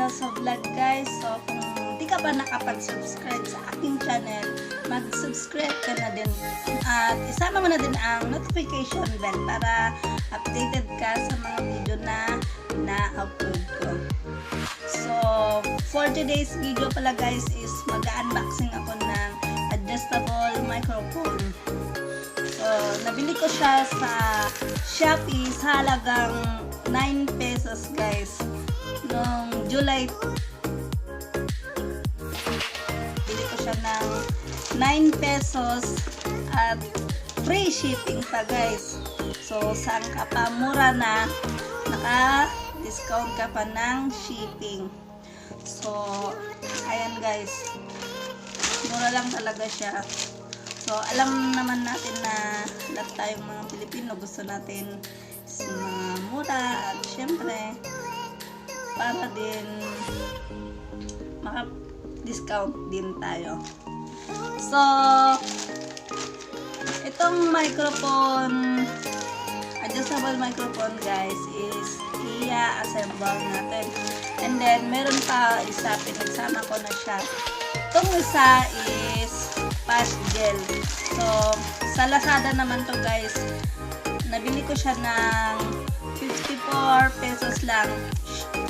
araw sa vlog guys. So kung di ka pa nakapag-subscribe sa aking channel, mag-subscribe ka na din at isama mo na din ang notification bell para updated ka sa mga video na na-upload ko. So for today's video pala guys is mag-unboxing ako ng adjustable microphone. So nabili ko siya sa Shopee sa halagang 9 pesos guys. Noong July, bili ko siya ng 9 pesos at free shipping pa guys. So saan ka pa mura na naka-discount ka pa ng shipping. So ayan guys, mura lang talaga siya. So alam naman natin na lahat tayong mga Pilipino gusto natin mga mura at syempre para din maka-discount din tayo. So itong microphone, adjustable microphone guys, is i-assemble natin. And then meron pa isa, pinagsama ko na siya. Itong isa is Pasjel. So sa Lazada naman to guys, nabili ko siya ng 54 pesos lang.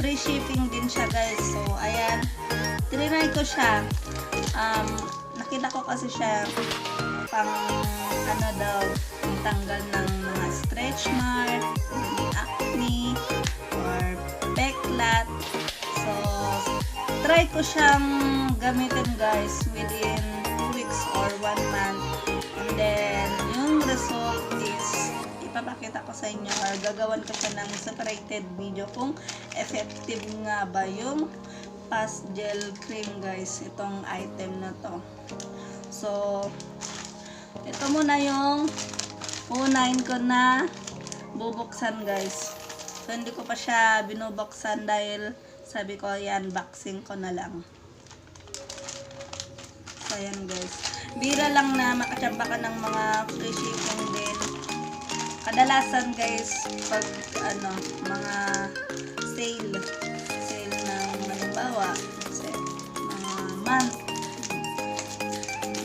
Free shipping din siya guys. So ayan, trinay ko siya. Nakita ko kasi siya pang ano daw, tanggal ng mga stretch mark, acne or peklat. So try ko siyang gamitin guys within 2 weeks or 1 month. And then yung result is ipapakita ko sa inyo or gagawan ko siya ng separated video kung effective nga ba yung Pasjel cream guys, itong item na to. So ito muna yung unahin ko na bubuksan guys. So hindi ko pa siya binubuksan dahil sabi ko i-unboxing ko na lang. So ayan guys, bira lang na makachamba ka ng mga free shipping din. Kadalasan guys, pag ano, mga sale ng halimbawa, mga month,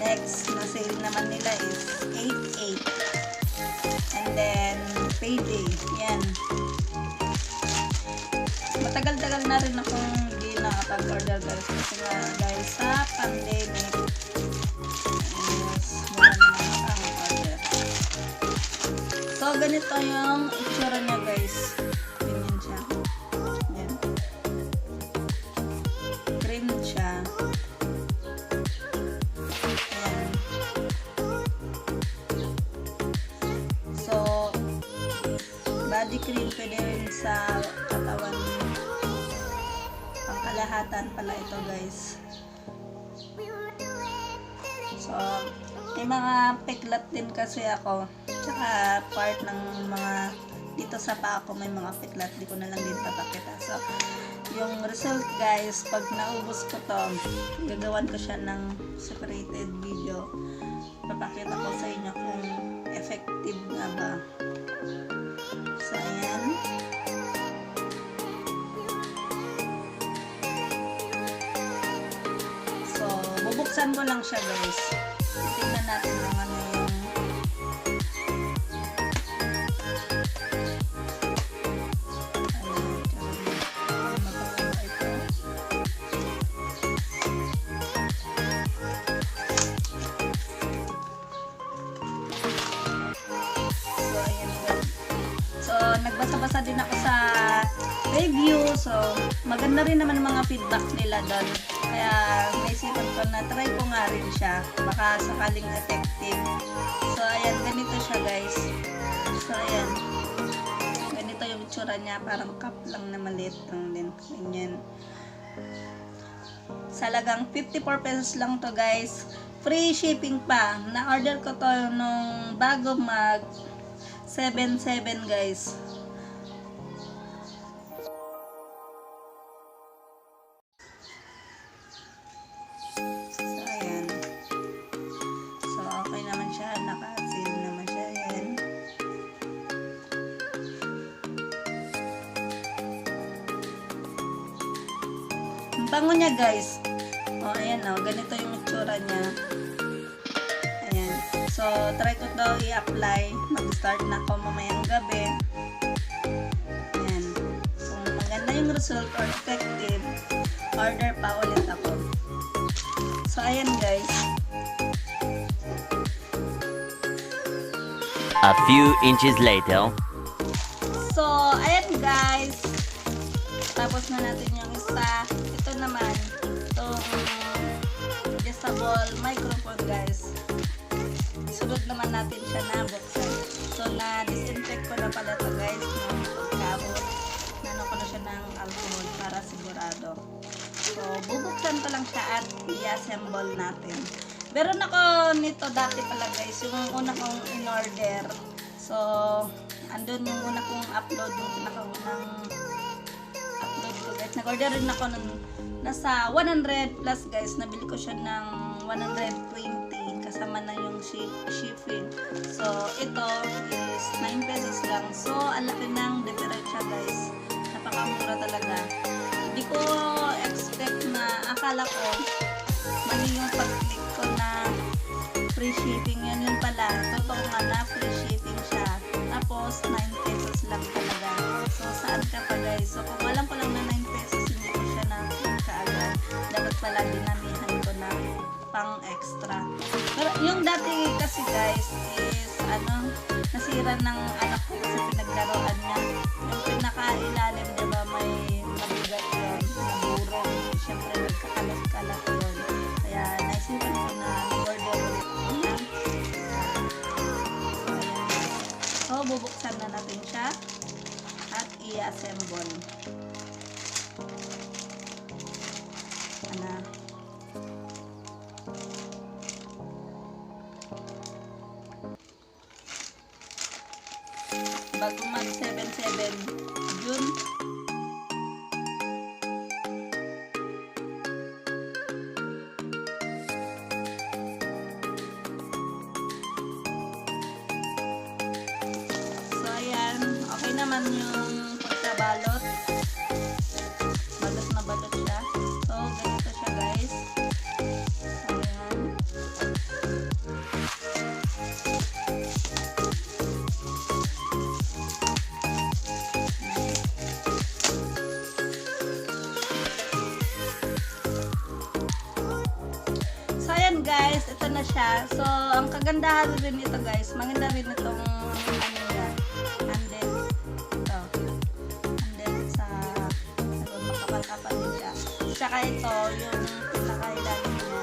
next na sale naman nila is 8/8, and then payday, yan. Matagal-tagal na rin akong hindi nakapag-order guys kasi nga dahil sa pandemic, wala naman akong order. So ganito yung itsura niya guys. Ganyan siya. Yan. Cream siya. Ayan. So body cream pwede rin sa katawan. Pangkalahatan pala ito guys. So may mga peklat din kasi ako. Tsaka part ng mga dito sa paa ko may mga peklat, di ko na lang din papakita. So yung result guys, pag naubos ko to, gagawan ko siya ng separated video. Papakita ko sa inyo kung effective nga ba. So ayan. So bubuksan ko lang siya guys. Tingnan natin kung ano yung nagbasa-basa din ako sa review. So maganda rin naman ang mga feedback nila doon. Kaya naisipan ko na try ko nga rin siya. Baka sakaling effective. So ayan, ganito siya guys. So ayan. Ganito yung itsura niya. Parang cup lang na maliit lang din. Ganyan. Salagang 54 pesos lang to guys. Free shipping pa. Na-order ko to nung bago mag 7/7 guys. So ayan. So okay naman siya, naka-seal naman siya. Ayan. Ang bango niya guys. O, ayan o. Ganito yung itsura niya. Ayan. So, try ko daw i-apply. Mag-start na ako mamayang gabi. Ayan. Kung maganda yung result or effective, order pa ulit ako. So, ayan guys. A few inches later. So, ayan guys. Tapos na natin yung isa. Ito naman. Itong adjustable microphone guys. Sunod naman natin siya na buksan. So, na-disinfect ko na pala ito guys. Pagkabot. Nano ko na siya ng alcohol para sigurado. So, bubuksan pa lang siya at i-assemble natin. Meron ako nito dati pala guys. Yung una kong in-order. So, andun yung una kong upload. Yung pinakaunang upload ko guys. Nag-order rin ako ng nasa 100 plus guys. Nabili ko siya ng 120 kasama na yung shipping. So, ito is 9 pesos lang. So, ang laki ng diferensya guys. Napakamura talaga. Hindi ko expect na akala ko mali yung pag-click ko na free shipping. Yan yun pala. Totoo nga na free shipping siya. Tapos, 9 pesos lang talaga. So, saan ka pa guys? So, kung alam ko lang na 9 pesos, hindi ko siya na-click kaagad. Dapat pala dinamihan ko na pang extra. Pero yung dati kasi guys is nasira ng anak ko kasi pinaglaruan niya. Yung pinakailalim, diba, may mabigat yun, naburong. Siyempre, nagkakalat-kalat yun. Kaya, naisipan ko na order ulit niya. So, ayan. So, bubuksan na natin siya at i-assemble. Bago mag 7/7 June. So ayan, okay naman yung pagkabalot. Balot na balot siya. So ganito siya guys. Guys, ito na siya. So, ang kagandahan rin nito guys, maganda rin itong niya, handle. Ito. Handle sa makapal-kapal din siya. Tsaka ito, yung pinakailalim niya,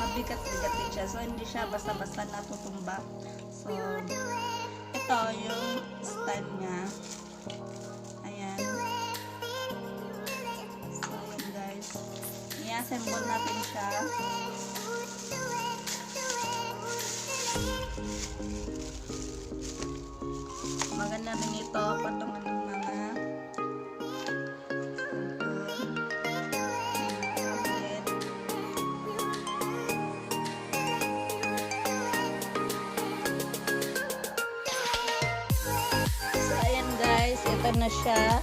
mabigat-bigat din siya. So, hindi siya basta-basta natutumba. So, ito yung stand niya. Ayan. So, yun guys. I-assemble natin siya. Maganda rin ito patungan ng mga tablet. So ayan guys, ito na siya.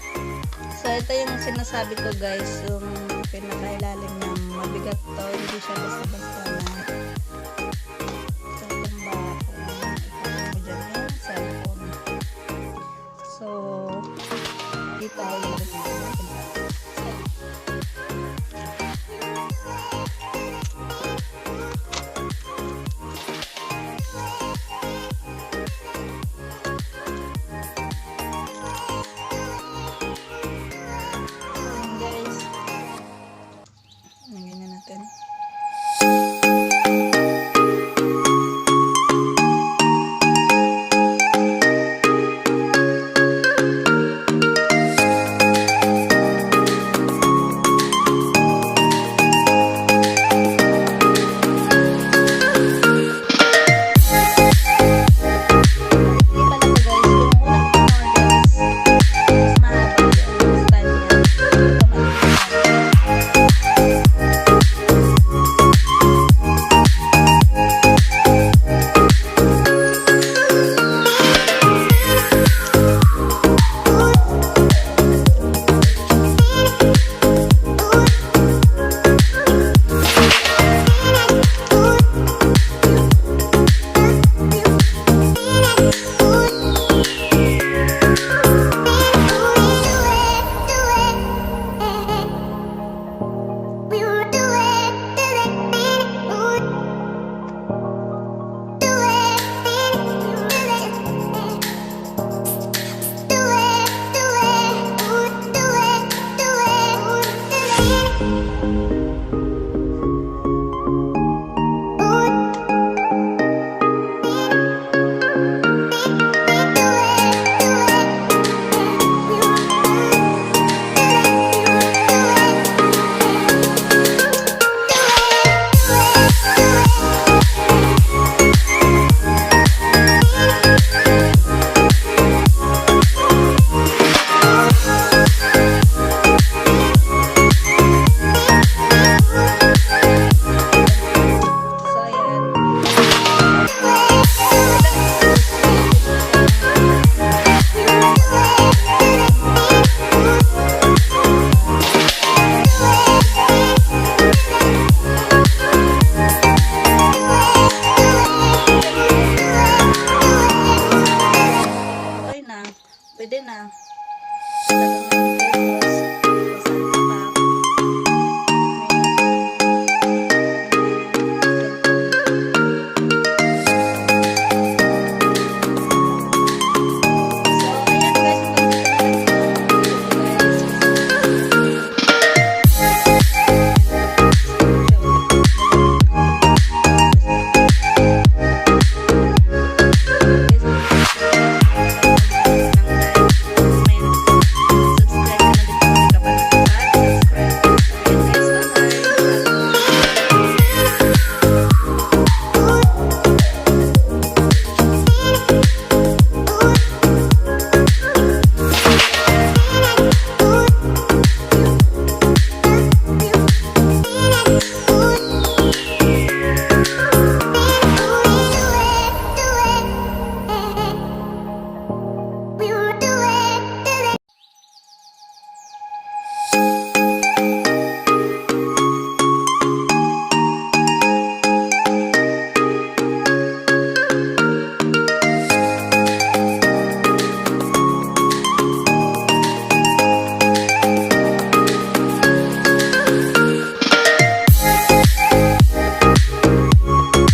So ito yung sinasabi ko guys, yung pinakailalim na mabigat to, hindi siya basta-basta na dito yung guys, ganyan natin.